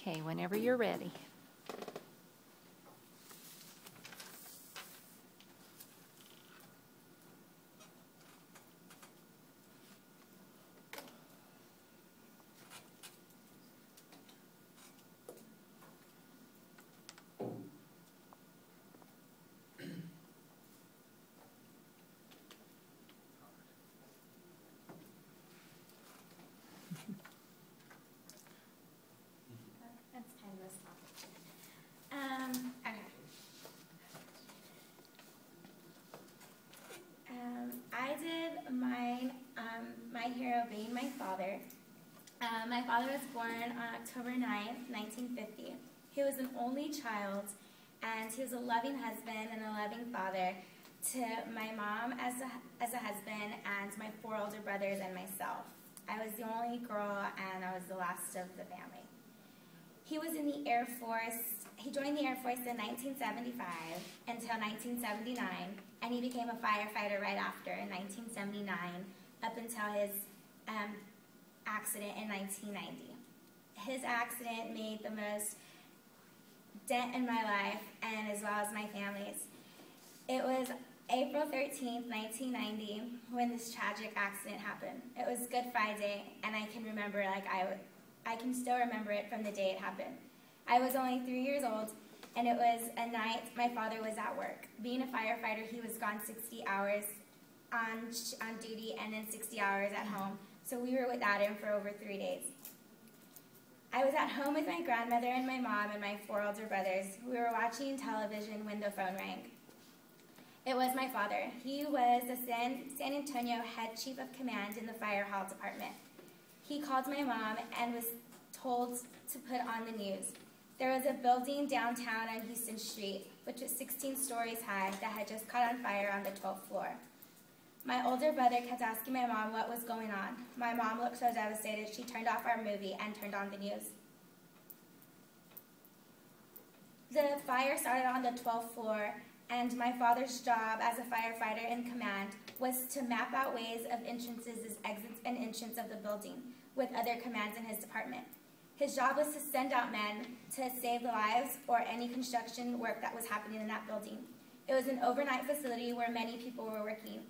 Okay, whenever you're ready. That's kind of a stop. Okay. I did my hero being my father. My father was born on October 9th, 1950. He was an only child, and he was a loving husband and a loving father to my mom as a husband and my 4 older brothers and myself. I was the only girl, and I was the last of the family. He was in the Air Force. He joined the Air Force in 1975 until 1979, and he became a firefighter right after in 1979 up until his accident in 1990. His accident made the most dent in my life and as well as my family's. It was April 13th, 1990 when this tragic accident happened. It was Good Friday, and I can remember I can still remember it from the day it happened. I was only 3 years old, and it was a night my father was at work. Being a firefighter, he was gone 60 hours on duty and then 60 hours at home, so we were without him for over 3 days. I was at home with my grandmother and my mom and my 4 older brothers. We were watching television when the phone rang. It was my father. He was the San Antonio head chief of command in the fire hall department. He called my mom and was told to put on the news. There was a building downtown on Houston Street, which was 16 stories high, that had just caught on fire on the 12th floor. My older brother kept asking my mom what was going on. My mom looked so devastated, she turned off our movie and turned on the news. The fire started on the 12th floor, and my father's job as a firefighter in command was to map out ways of entrances, exits, and entrance of the building with other commands in his department. His job was to send out men to save the lives or any construction work that was happening in that building. It was an overnight facility where many people were working.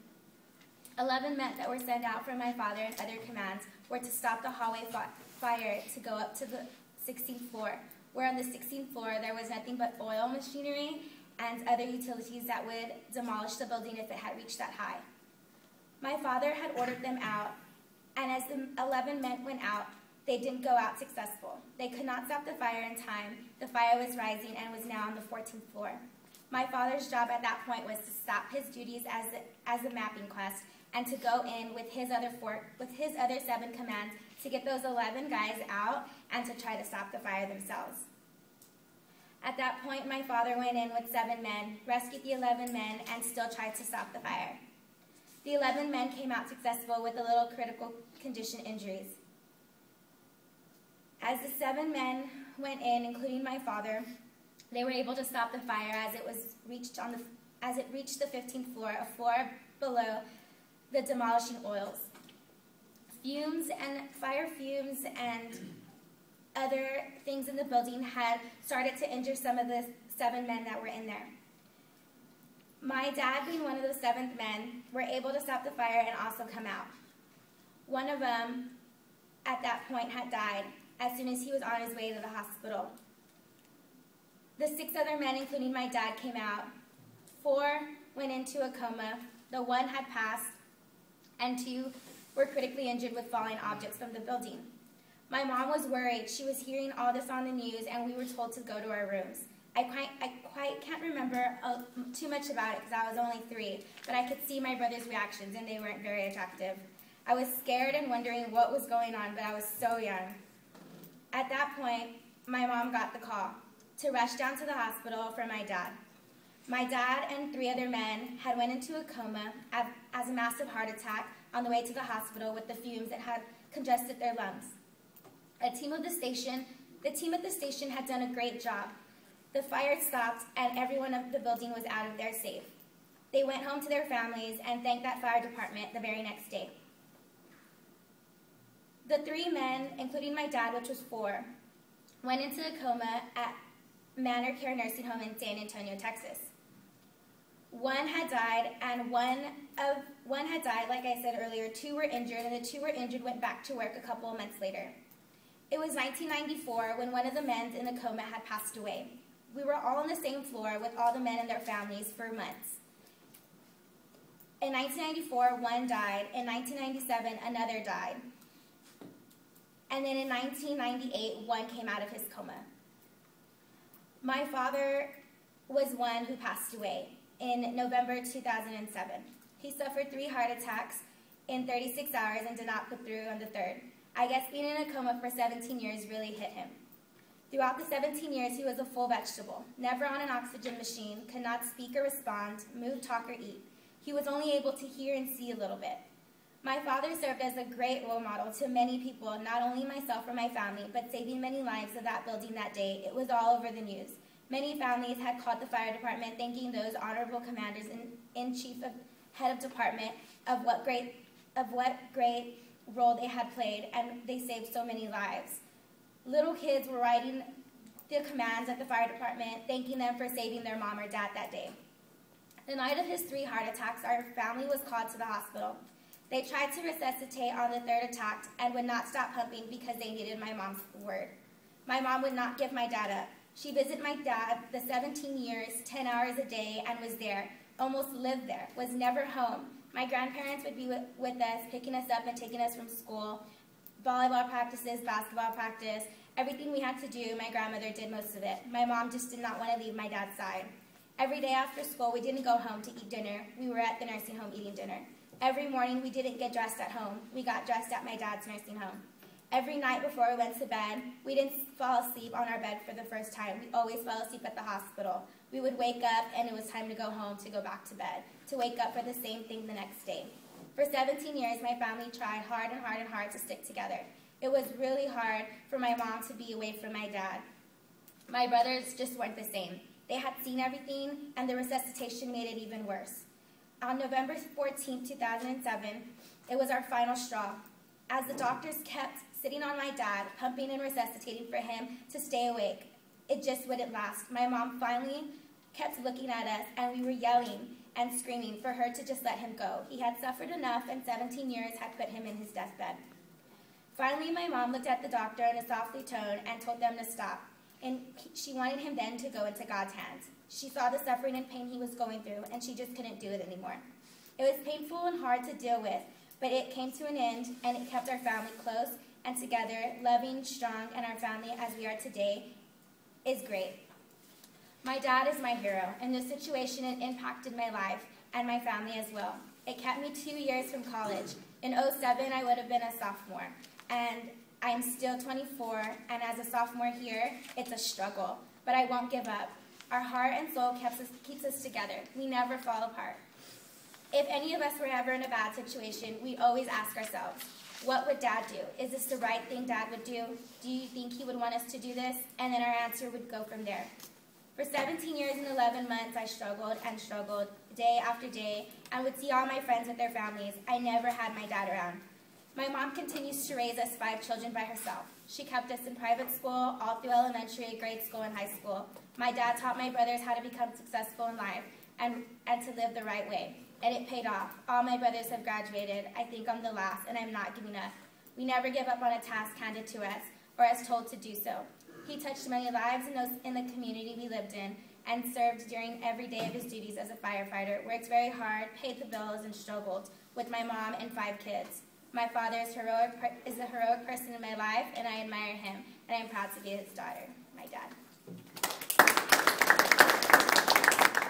11 men that were sent out from my father and other commands were to stop the hallway fire to go up to the 16th floor, where on the 16th floor there was nothing but oil machinery and other utilities that would demolish the building if it had reached that high. My father had ordered them out, and as the 11 men went out, they didn't go out successful. They could not stop the fire in time. The fire was rising and was now on the 14th floor. My father's job at that point was to stop his duties as a mapping quest and to go in with his other 7 commands to get those 11 guys out and to try to stop the fire themselves. At that point, my father went in with 7 men, rescued the 11 men, and still tried to stop the fire. The 11 men came out successful with a little critical condition injuries. As the 7 men went in, including my father, they were able to stop the fire as it reached the 15th floor, a floor below the demolishing oils. Fire fumes and other things in the building had started to injure some of the 7 men that were in there. My dad, being one of the 7th men, were able to stop the fire and also come out. One of them, at that point, had died as soon as he was on his way to the hospital. The 6 other men, including my dad, came out. 4 went into a coma. The 1 had passed, and 2 were critically injured with falling objects from the building. My mom was worried. She was hearing all this on the news, and we were told to go to our rooms. I quite can't remember too much about it because I was only 3, but I could see my brother's reactions, and they weren't very attractive. I was scared and wondering what was going on, but I was so young. At that point, my mom got the call to rush down to the hospital for my dad. My dad and 3 other men had went into a coma as a massive heart attack on the way to the hospital with the fumes that had congested their lungs. The team at the station had done a great job. The fire stopped and everyone of the building was out of there safe. They went home to their families and thanked that fire department the very next day. The 3 men, including my dad, which was 4, went into a coma at Manor Care Nursing Home in San Antonio, Texas. One had died, like I said earlier. 2 were injured, and the 2 were injured went back to work a couple of months later. It was 1994 when one of the men in the coma had passed away. We were all on the same floor with all the men and their families for months. In 1994, one died. In 1997, another died. And then in 1998, one came out of his coma. My father was one who passed away in November 2007. He suffered 3 heart attacks in 36 hours and did not put through on the 3rd. I guess being in a coma for 17 years really hit him. Throughout the 17 years, he was a full vegetable, never on an oxygen machine, could not speak or respond, move, talk, or eat. He was only able to hear and see a little bit. My father served as a great role model to many people, not only myself or my family, but saving many lives of that building that day. It was all over the news. Many families had called the fire department thanking those honorable commanders in chief of head of department of what great role they had played, and they saved so many lives. Little kids were writing the commands at the fire department, thanking them for saving their mom or dad that day. The night of his 3 heart attacks, our family was called to the hospital. They tried to resuscitate on the 3rd attack and would not stop pumping because they needed my mom's word. My mom would not give my dad up. She visited my dad the 17 years, 10 hours a day, and was there, almost lived there, was never home. My grandparents would be with us, picking us up and taking us from school, volleyball practices, basketball practice, everything we had to do, my grandmother did most of it. My mom just did not want to leave my dad's side. Every day after school, we didn't go home to eat dinner. We were at the nursing home eating dinner. Every morning, we didn't get dressed at home. We got dressed at my dad's nursing home. Every night before we went to bed, we didn't fall asleep on our bed for the first time. We always fell asleep at the hospital. We would wake up, and it was time to go home to go back to bed, to wake up for the same thing the next day. For 17 years, my family tried hard and hard and hard to stick together. It was really hard for my mom to be away from my dad. My brothers just weren't the same. They had seen everything, and the resuscitation made it even worse. On November 14, 2007, it was our final straw. As the doctors kept sitting on my dad, pumping and resuscitating for him to stay awake, it just wouldn't last. My mom finally kept looking at us, and we were yelling and screaming for her to just let him go. He had suffered enough, and 17 years had put him in his deathbed. Finally, my mom looked at the doctor in a softly tone and told them to stop, and she wanted him then to go into God's hands. She saw the suffering and pain he was going through, and she just couldn't do it anymore. It was painful and hard to deal with, but it came to an end, and it kept our family close and together, loving, strong, and our family as we are today is great. My dad is my hero, and this situation impacted my life and my family as well. It kept me 2 years from college. In 2007, I would have been a sophomore, and I'm still 24, and as a sophomore here, it's a struggle, but I won't give up. Our heart and soul keeps us together. We never fall apart. If any of us were ever in a bad situation, we always ask ourselves, what would Dad do? Is this the right thing Dad would do? Do you think he would want us to do this? And then our answer would go from there. For 17 years and 11 months, I struggled and struggled day after day and would see all my friends with their families. I never had my dad around. My mom continues to raise us 5 children by herself. She kept us in private school, all through elementary, grade school, and high school. My dad taught my brothers how to become successful in life and to live the right way. And it paid off. All my brothers have graduated. I think I'm the last, and I'm not giving up. We never give up on a task handed to us or as told to do so. He touched many lives in the community we lived in and served during every day of his duties as a firefighter, worked very hard, paid the bills, and struggled with my mom and 5 kids. My father is a heroic person in my life, and I admire him, and I'm proud to be his daughter, my dad.